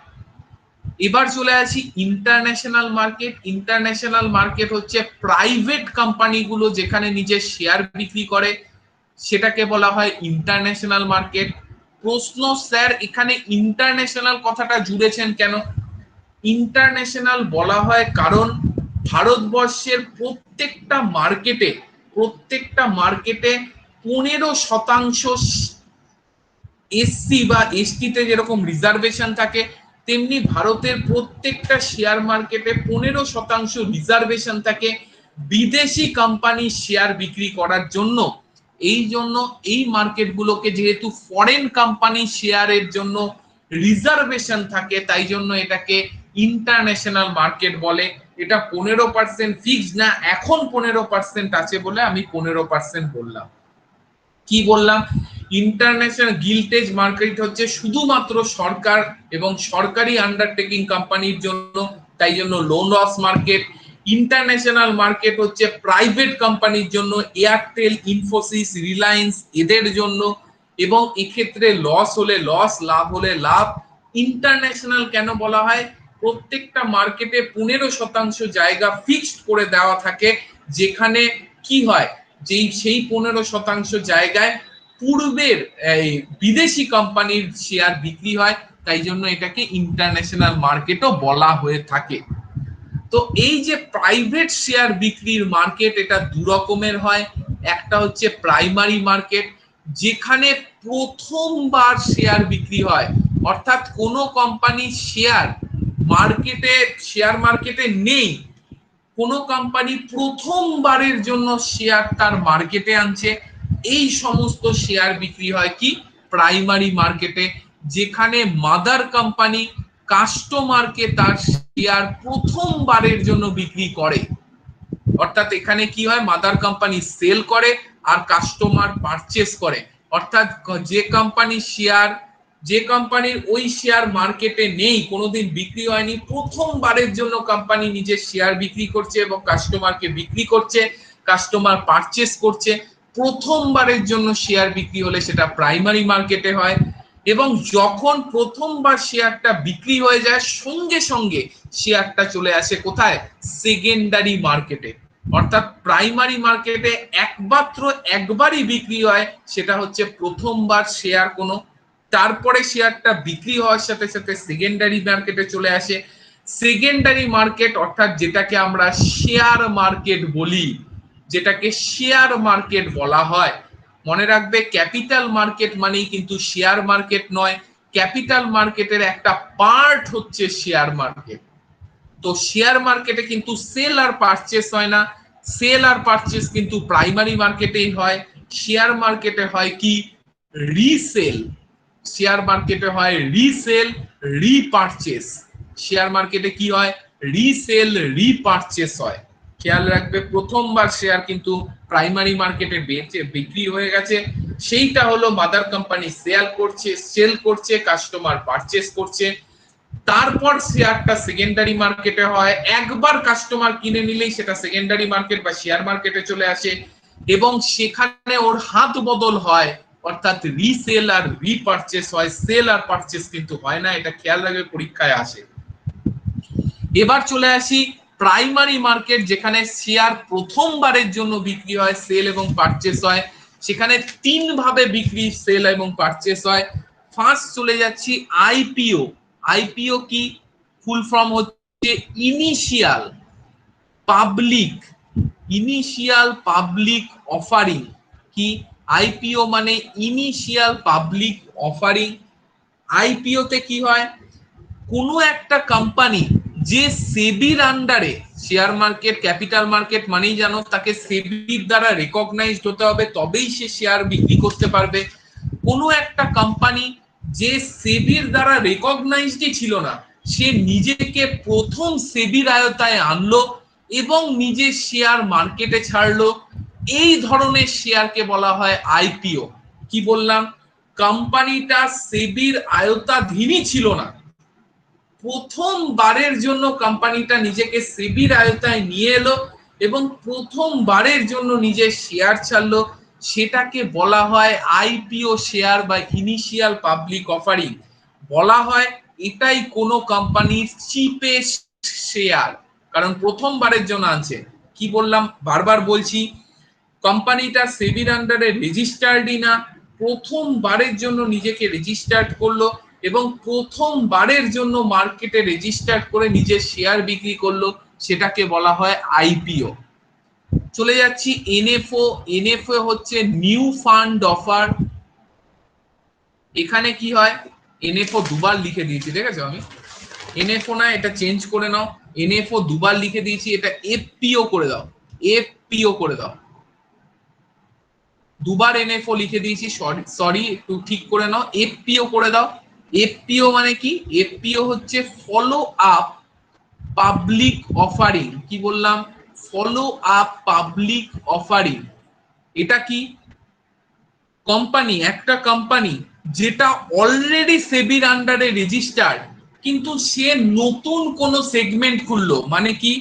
এবার চলে আসি ইন্টারন্যাশনাল মার্কেট। ইন্টারন্যাশনাল মার্কেট হচ্ছে প্রাইভেট কোম্পানিগুলো যেখানে নিজের শেয়ার বিক্রি করে, সেটাকে বলা হয় ইন্টারন্যাশনাল মার্কেট। প্রশ্ন, স্যার এখানে ইন্টারন্যাশনাল কথাটা জুড়েছেন কেন? ইন্টারন্যাশনাল বলা হয় কারণ ভারতবর্ষের প্রত্যেকটা মার্কেটে 15% এসসি বা এসটিতে যেরকম রিজার্ভেশন থাকে, তেমনি ভারতের প্রত্যেকটা শেয়ার মার্কেটে 15% রিজার্ভেশন থাকে বিদেশি কোম্পানির শেয়ার বিক্রি করার জন্য। এই জন্য এই মার্কেটগুলোকে যেহেতু ফরেন কোম্পানি শেয়ারের জন্য রিজার্ভেশন থাকে, তাই জন্য এটাকে ইন্টারন্যাশনাল মার্কেট বলে। এটা 15% ফিক্সড না, এখন 15% আছে বলে আমি 15% বললাম। কি বললাম? ইন্টারন্যাশনাল গিল্টেজ মার্কেট হচ্ছে শুধুমাত্র সরকার এবং সরকারি আন্ডারটেকিং কোম্পানির জন্য, তাই জন্য লো লস মার্কেট। ইন্টারন্যাশনাল মার্কেট হচ্ছে প্রাইভেট কোম্পানির জন্য, এয়ারটেল, ইনফোসিস, রিলায়েন্স এদের জন্য, এবং এক্ষেত্রে লস হলে লস, লাভ হলে লাভ। ইন্টারন্যাশনাল কেন বলা হয়? প্রত্যেকটা মার্কেটে 15% জায়গা ফিক্সড করে দেওয়া থাকে, যেখানে কি হয়, সেই 15% জায়গায় পূর্বের বিদেশি কোম্পানির শেয়ার বিক্রি হয়, তাই জন্য এটাকে ইন্টারন্যাশনাল মার্কেটও বলা হয়ে থাকে। তো এই যে প্রাইভেট শেয়ার বিক্রির মার্কেট, এটা দু রকমের হয়। একটা হচ্ছে প্রাইমারি মার্কেট, যেখানে প্রথমবার শেয়ার বিক্রি হয়, অর্থাৎ কোনো কোম্পানির শেয়ার মার্কেটে নেই, কোনো কোম্পানি প্রথমবারের জন্য শেয়ার তার মার্কেটে আনছে, এই সমস্ত শেয়ার বিক্রি হয় কি প্রাইমারি মার্কেটে, যেখানে মাদার কোম্পানি কাস্টমারকে তার শেয়ার প্রথমবারের জন্য বিক্রি করে। অর্থাৎ এখানে কি হয়, মাদার কোম্পানি সেল করে আর কাস্টমার পারচেস করে। অর্থাৎ যে কোম্পানির ওই শেয়ার মার্কেটে নেই, কোনোদিন বিক্রি হয়নি, প্রথমবারের জন্য কোম্পানি নিজের শেয়ার বিক্রি করছে এবং কাস্টমারকে বিক্রি করছে, কাস্টমার পারচেস করছে। প্রথমবারের জন্য শেয়ার বিক্রি হলে সেটা প্রাইমারি মার্কেটে হয়। এবং যখন প্রথমবার শেয়ারটা বিক্রি হয়ে যায়, সঙ্গে সঙ্গে শেয়ারটা চলে আসে কোথায়, সেকেন্ডারি মার্কেটে। অর্থাৎ প্রাইমারি মার্কেটে একবারই বিক্রি হয়, সেটা হচ্ছে প্রথমবার শেয়ার কোনো, তারপরে শেয়ারটা বিক্রি হওয়ার সাথে সাথে সেকেন্ডারি মার্কেটে চলে আসে। সেকেন্ডারি মার্কেট অর্থাৎ যেটাকে আমরা শেয়ার মার্কেট বলি, যেটাকে শেয়ার মার্কেট বলা হয়। মনে রাখবে, ক্যাপিটাল মার্কেট মানেই কিন্তু শেয়ার মার্কেট নয়, ক্যাপিটাল মার্কেটের একটা পার্ট হচ্ছে শেয়ার মার্কেট। তো শেয়ার মার্কেটে কিন্তু সেল আর পারচেস হয় না, সেল আর পারচেস কিন্তু প্রাইমারি মার্কেটেই হয়। শেয়ার মার্কেটে হয় কি রিসেল, শেয়ার মার্কেটে হয় রিসেল রিপারচেস। শেয়ার মার্কেটে কি হয়, রিসেল রিপারচেস হয়। খেয়াল রাখবে, প্রথমবার শেয়ার কিন্তু প্রাইমারি মার্কেটে বিক্রি হয়ে গেছে, সেইটা হলো মাদার কোম্পানি সেল করছে, কাস্টমার পারচেস করছে। তারপর শেয়ারটা সেকেন্ডারি মার্কেটে হয়, একবার কাস্টমার কিনে নিলেই সেটা সেকেন্ডারি মার্কেট বা শেয়ার মার্কেটে চলে আসে এবং সেখানে ওর হাত বদল হয়, অর্থাৎ রিসেল আর রিপারচেস হয়, সেল আর পারচেস কিন্তু হয় না, এটা খেয়াল রাখবে, পরীক্ষায় আসে। এবার চলে আসি প্রাইমারি মার্কেট, যেখানে শেয়ার প্রথমবারের জন্য বিক্রি হয়, সেল এবং পারচেস হয়। সেখানে তিন ভাবে বিক্রি, সেল এবং পারচেস হয়। ফার্স্ট চলে যাচ্ছি আইপিও। আইপিও কি, ফুল ফর্ম হচ্ছে ইনিশিয়াল পাবলিক অফারিং। কি আইপিও মানে ইনিশিয়াল পাবলিক অফারিং। আইপিও তে কি হয়, কোনো একটা কোম্পানি যে সেবির আন্ডারে, শেয়ার মার্কেট ক্যাপিটাল মার্কেট মানেই জানো, তাকে সেবির দ্বারা রেকগনাইজড হতে হবে, তবেই সে শেয়ার বিক্রি করতে পারবে। কোনো একটা কোম্পানি যে সেবির দ্বারা রেকগনাইজডই ছিল না, সে নিজেকে প্রথম সেবির আয়তায় আনলো এবং নিজে শেয়ার মার্কেটে ছাড়লো, এই ধরনের শেয়ারকে বলা হয় আইপিও। কি বললাম, কোম্পানিটা সেবির আয়তাধীনই ছিল না, প্রথমবারের জন্য কোম্পানিটা নিজেকে সেবির আয়তায় নিয়ে এলো এবং প্রথমবারের জন্য নিজের শেয়ার ছাড়লো, সেটাকে বলা হয় আইপিও শেয়ার বা ইনিশিয়াল পাবলিক অফারিং। বলা হয় এটাই কোনো কোম্পানির চিপেস্ট শেয়ার, কারণ প্রথমবারের জন্য আনছে। কি বললাম, বারবার বলছি, কোম্পানিটা সেবির আন্ডারে রেজিস্টার্ডই না, প্রথমবারের জন্য নিজেকে রেজিস্টার্ড করলো এবং প্রথমবারের জন্য মার্কেটে রেজিস্টার্ড করে নিজের শেয়ার বিক্রি করলো, সেটাকে বলা হয় আইপিও। চলে যাচ্ছি এনএফও। এনএফও হচ্ছে নিউ ফান্ড অফার। এখানে কি হয়, এনএফও দুবার লিখে দিয়েছি, দেখেছো আমি, এনএফও না, এটা চেঞ্জ করে নাও, এনএফও দুবার লিখে দিয়েছি, এটা এফপিও করে দাও, এফপিও করে দাও। দুবার এনএফও লিখে দিয়েছি, সরি একটু ঠিক করে নাও, এফপিও করে দাও। এফপিও মানে কি, এফপিও হচ্ছে ফলো আপ পাবলিক অফারিং। কি বললাম, ফলো আপ পাবলিক অফারিং। এটা কি, একটা কোম্পানি যেটা অলরেডি সেবির আন্ডারে রেজিস্টার্ড, কিন্তু সে নতুন কোন সেগমেন্ট খুললো, মানে কি,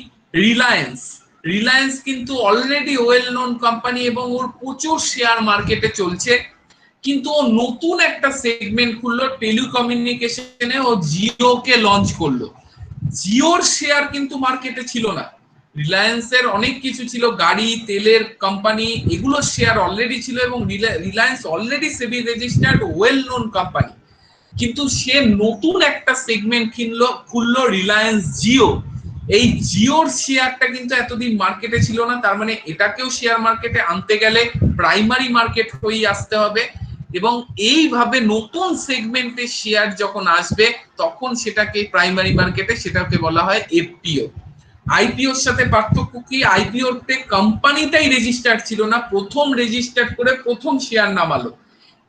রিলায়েন্স কিন্তু অলরেডি ওয়েল নোন কোম্পানি এবং ওর প্রচুর শেয়ার মার্কেটে চলছে, কিন্তু ও নতুন একটা সেগমেন্ট খুললো টেলিকমিউনিকেশনে, ও জিওকে লঞ্চ করলো। জিওর শেয়ার কিন্তু মার্কেটে ছিল না, রিলায়েন্সের অনেক কিছু ছিল, গাড়ি তেলের কোম্পানি, এগুলো শেয়ার অলরেডি ছিল এবং রিলায়েন্স অলরেডি সেবি রেজিস্টার্ড ওয়েল নোন কোম্পানি, কিন্তু সে নতুন একটা সেগমেন্ট খুললো রিলায়েন্স জিও। এই জিওর শেয়ারটা কিন্তু এতদিন মার্কেটে ছিল না, তার মানে এটাকেও শেয়ার মার্কেটে আনতে গেলে প্রাইমারি মার্কেট হয়েই আসতে হবে, এবং এইভাবে নতুন সেগমেন্টে শেয়ার যখন আসবে তখন সেটাকে প্রাইমারি মার্কেটে সেটাকে বলা হয় এফপিও। আইপিওর সাথে পার্থক্য কি, আইপিওর তে কোম্পানিটাই রেজিস্টার্ড ছিল না, প্রথম রেজিস্টার্ড করে প্রথম শেয়ার নামালো।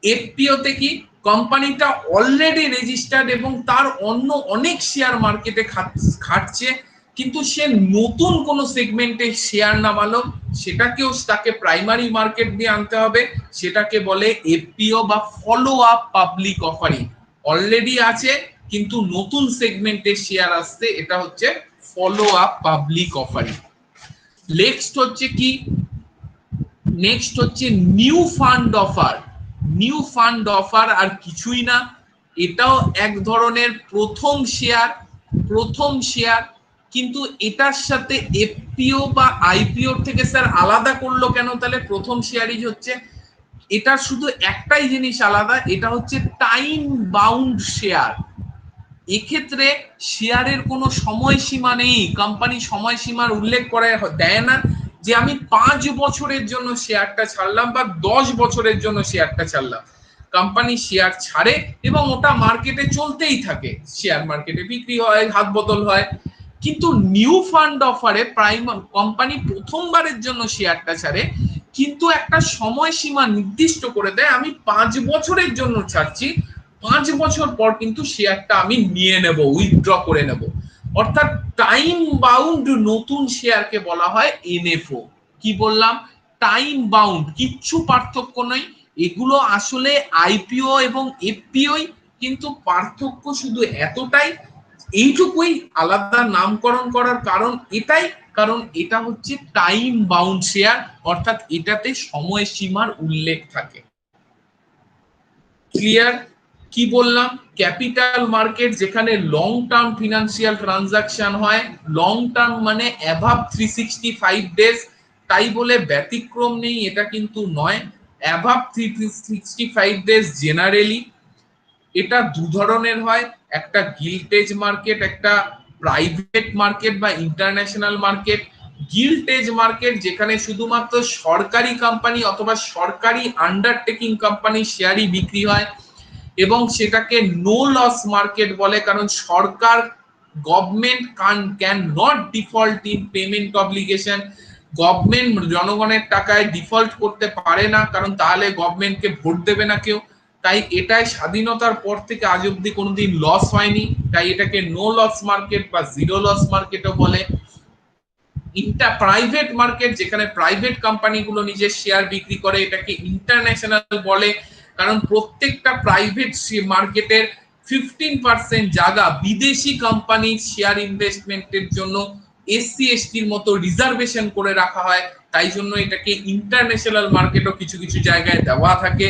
এফপিও তে কি, কোম্পানিটা অলরেডি রেজিস্টার্ড এবং তার অন্য অনেক শেয়ার মার্কেটে খাটছে, কিন্তু সে নতুন কোন সেগমেন্টে শেয়ার নামালো, সেটাকেও তাকে প্রাইমারি মার্কেট দিয়ে আনতে হবে, সেটাকে বলে এফপিও বা follow up public offering. Already আছে কিন্তু নতুন সেগমেন্টে শেয়ার আসছে, এটা হচ্ছে follow up public offering. Next হচ্ছে কি, নেক্সট হচ্ছে new fund offer. New fund offer আর কিছুই না, এটাও এক ধরনের প্রথম শেয়ার, প্রথম শেয়ার, কিন্তু এটার সাথে এফপিও বা আইপিও থেকে স্যার আলাদা করলো কেন? তাহলে প্রথম শেয়ারই হচ্ছে, এটা শুধু একটাই জিনিস আলাদা, এটা হচ্ছে টাইম বাউন্ড শেয়ার। এক্ষেত্রে শেয়ারের কোনো সময়সীমা নেই, কোম্পানি সময়সীমার উল্লেখ করে দেয় না যে আমি 5 বছরের জন্য শেয়ারটা ছাড়লাম বা 10 বছরের জন্য শেয়ারটা ছাড়লাম। কোম্পানি শেয়ার ছাড়ে এবং ওটা মার্কেটে চলতেই থাকে, শেয়ার মার্কেটে বিক্রি হয়, হাত বদল হয়। কিন্তু নিউ ফান্ড অফারে কোম্পানি প্রথমবারের জন্য শেয়ারটা ছাড়ে, কিন্তু একটা সময়সীমা নির্দিষ্ট করে দেয়, আমি 5 বছরের জন্য ছাড়ছি, 5 বছর পর কিন্তু শেয়ারটা আমি নিয়ে নেব, উইথড্র করে নেব। অর্থাৎ টাইম বাউন্ড নতুন শেয়ারকে বলা হয় এনএফও। কি বললাম? টাইম বাউন্ড, কিচ্ছু পার্থক্য নেই, এগুলো আসলে আইপিও এবং এফপিওই, কিন্তু পার্থক্য শুধু এতটাই, এইটুকুই আলাদা নামকরণ করার কারণ এটাই, কারণ এটা হচ্ছে টাইম বাউন্ড শেয়ার, অর্থাৎ এটাতে সময়সীমার উল্লেখ থাকে। ক্লিয়ার? কি বললাম? ক্যাপিটাল মার্কেট যেখানে লং টার্ম ফিনান্সিয়াল ট্রানজাকশন হয়, লং টার্ম মানে অ্যাভাব 365 ডেজ, তাই বলে ব্যতিক্রম নেই এটা কিন্তু নয়, অ্যাভাব 365 ডেজ জেনারেলি। এটা দু ধরনের হয়, একটা গিল্টেজ মার্কেট, একটা প্রাইভেট মার্কেট বা ইন্টারন্যাশনাল মার্কেট। গিল্টেজ মার্কেট যেখানে শুধুমাত্র সরকারি কোম্পানি অথবা সরকারি আন্ডারটেকিং কোম্পানি শেয়ারই বিক্রি হয়, এবং সেটাকে নো লস মার্কেট বলে, কারণ সরকার, government can not default in payment obligation. Government জনগণের টাকায় ডিফল্ট করতে পারে না, কারণ তাহলে গভর্নমেন্টকে ভোট দেবে না কেউ। তাই এটাই স্বাধীনতার পর থেকে আজ অব্দি কোনোদিন লস হয়নি, তাই এটাকে নো লস মার্কেট বা জিরো লস মার্কেটও বলে। প্রাইভেট মার্কেট যেখানে প্রাইভেট কোম্পানিগুলো নিজের শেয়ার বিক্রি করে, এটাকে ইন্টারন্যাশনাল বলে, কারণ প্রত্যেকটা প্রাইভেট মার্কেটের 15% জায়গা বিদেশি কোম্পানির শেয়ার ইনভেস্টমেন্টের জন্য এসসি এসটির মতো রিজার্ভেশন করে রাখা হয়, তাই জন্য এটাকে ইন্টারন্যাশনাল মার্কেটও কিছু কিছু জায়গায় দেওয়া থাকে।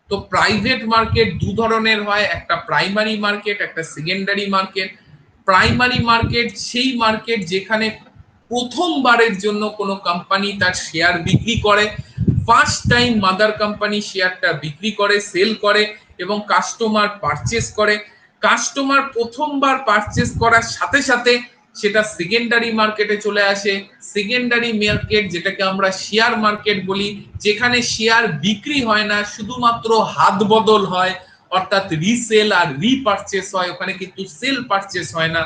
তো প্রাইভেট মার্কেট দু ধরনের হয়, একটা প্রাইমারি মার্কেট, একটা সেকেন্ডারি মার্কেট। প্রাইমারি মার্কেট সেই মার্কেট যেখানে প্রথমবারের জন্য কোনো কোম্পানি তার শেয়ার বিক্রি করে, ফার্স্ট টাইম মাদার কোম্পানি শেয়ারটা বিক্রি করে, সেল করে এবং কাস্টমার পারচেজ করে। কাস্টমার প্রথমবার পারচেজ করার সাথে সাথে সেটা সেকেন্ডারি মার্কেটে চলে আসে। সেকেন্ডারি মার্কেট যেটাকে আমরা শেয়ার মার্কেট বলি, যেখানে শেয়ার বিক্রি হয় না, শুধুমাত্র হাত বদল হয়, অর্থাৎ রিসেল আর রিপারচেস হয়, ওখানে কিন্তু সেল পারচেস হয় না।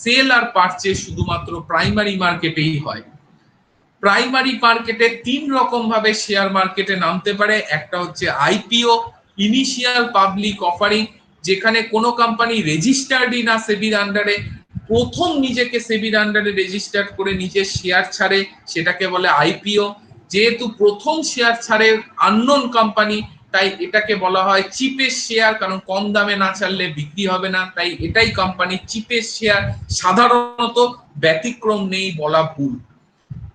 সেল আর পারচেস শুধুমাত্র প্রাইমারি মার্কেটেই হয়। প্রাইমারি মার্কেটে 3 রকম ভাবে শেয়ার মার্কেটে নামতে পারে, একটা হচ্ছে আইপিও, ইনিশিয়াল পাবলিক অফারিং, যেখানে কোনো কোম্পানি রেজিস্টার্ডই না সেবির আন্ডারে, প্রথম নিজেকে সেবির আন্ডারে রেজিস্টার্ড করে নিজের শেয়ার ছাড়ে, সেটাকে বলে আইপিও। যেহেতু প্রথম শেয়ার ছাড়ে আননোন কোম্পানি, তাই এটাকে বলা হয় চিপেস্ট শেয়ার, কারণ কম দামে না ছাড়লে বিক্রি হবে না, তাই এটাই কোম্পানির চিপেস্ট শেয়ার, সাধারণত ব্যতিক্রম নেই বলা ভুল।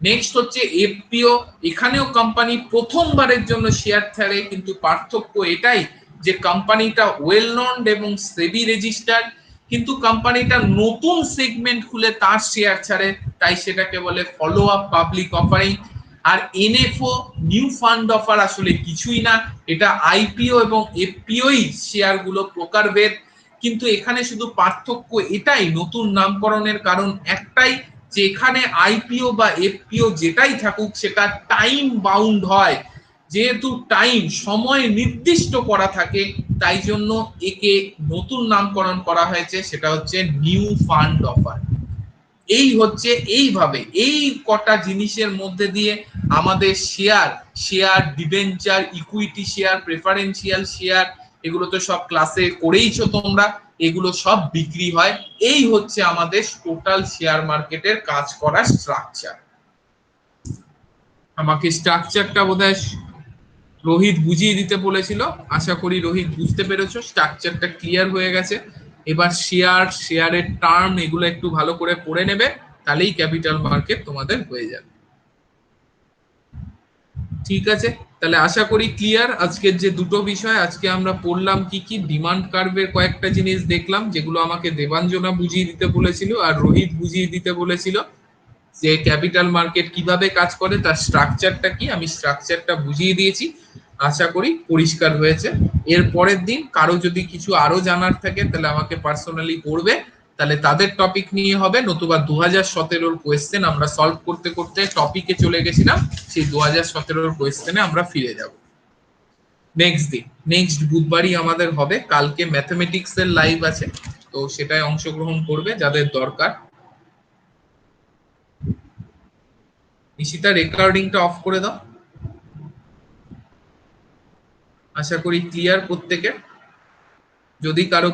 নেক্সট হচ্ছে এফপিও, এখানেও কোম্পানি প্রথমবারের জন্য শেয়ার ছাড়ে, কিন্তু পার্থক্য এটাই যে কোম্পানিটা ওয়েল নন এবং সেবি রেজিস্টার্ড, কিন্তু কোম্পানিটা নতুন সেগমেন্ট খুলে তার শেয়ার ছাড়ে, তাই সেটাকে বলে ফলো আপ পাবলিক অফারিং। আর এনএফও নিউ ফান্ড অফার আসলে কিছুই না, এটা আইপিও এবং এফপিওই শেয়ারগুলো প্রকারভেদ। কিন্তু এখানে শুধু পার্থক্য এটাই, নতুন নামকরণের কারণ একটাই, যে এখানে আইপিও বা এফপিও যেটাই থাকুক সেটা টাইম বাউন্ড হয়। যেহেতু টাইম সময় নির্দিষ্ট করা থাকে, তাই জন্য একে নতুন নামকরণ করা হয়েছে, সেটা হচ্ছে নিউ ফান্ড অফার। এই হচ্ছে, এইভাবে এই কটা জিনিসের মধ্যে দিয়ে আমাদের share debenture, equity share, preferential share, এগুলো তো সব ক্লাসে করেইছো তোমরা, এগুলো সব বিক্রি হয়। এই হচ্ছে আমাদের টোটাল শেয়ার মার্কেটের কাজ করার স্ট্রাকচার। আমাকে স্ট্রাকচারটা বোধহয় রোহিত বুঝিয়ে দিতে বলেছিল, আশা করি রোহিত বুঝতে পেরেছো, স্ট্রাকচারটা ক্লিয়ার হয়ে গেছে। এবার শেয়ারের টার্ম এগুলো একটু ভালো করে পড়ে নেবে, তাহলেই ক্যাপিটাল মার্কেট তোমাদের হয়ে যাবে। ঠিক আছে, তাহলে আশা করি ক্লিয়ার। আজকের যে দুটো বিষয় আজকে আমরা পড়লাম কি কি, ডিমান্ড কার্ভের কয়েকটা জিনিস দেখলাম যেগুলো আমাকে দেবাঞ্জনা বুঝিয়ে দিতে বলেছিল আর রোহিত বুঝিয়ে দিতে বলেছিল, যে ক্যাপিটাল মার্কেট কিভাবে কাজ করে, তার স্ট্রাকচারটা কি, আমি স্ট্রাকচারটা বুঝিয়ে দিয়েছি। আশা করি পরিষ্কার হয়েছে। এর পরের দিন কারো যদি কিছু আরো জানার থাকে তাহলে আমাকে পার্সোনালি করবে, তাহলে তাদের টপিক নিয়ে হবে, নতুবা 2017-র কোয়েশ্চেন আমরা সলভ করতে করতে টপিকে চলে গেছিলাম, সেই 2017-র কোয়েশ্চেনে আমরা ফিরে যাব। নেক্সট বুধবারই আমাদের হবে, কালকে ম্যাথমেটিক্স এর লাইভ আছে, তো সেটাই অংশগ্রহণ করবে যাদের দরকার। নিশিতা রেকর্ডিংটা অফ করে দাও। আশা করি ক্লিয়ার প্রত্যেকের। যদি কারো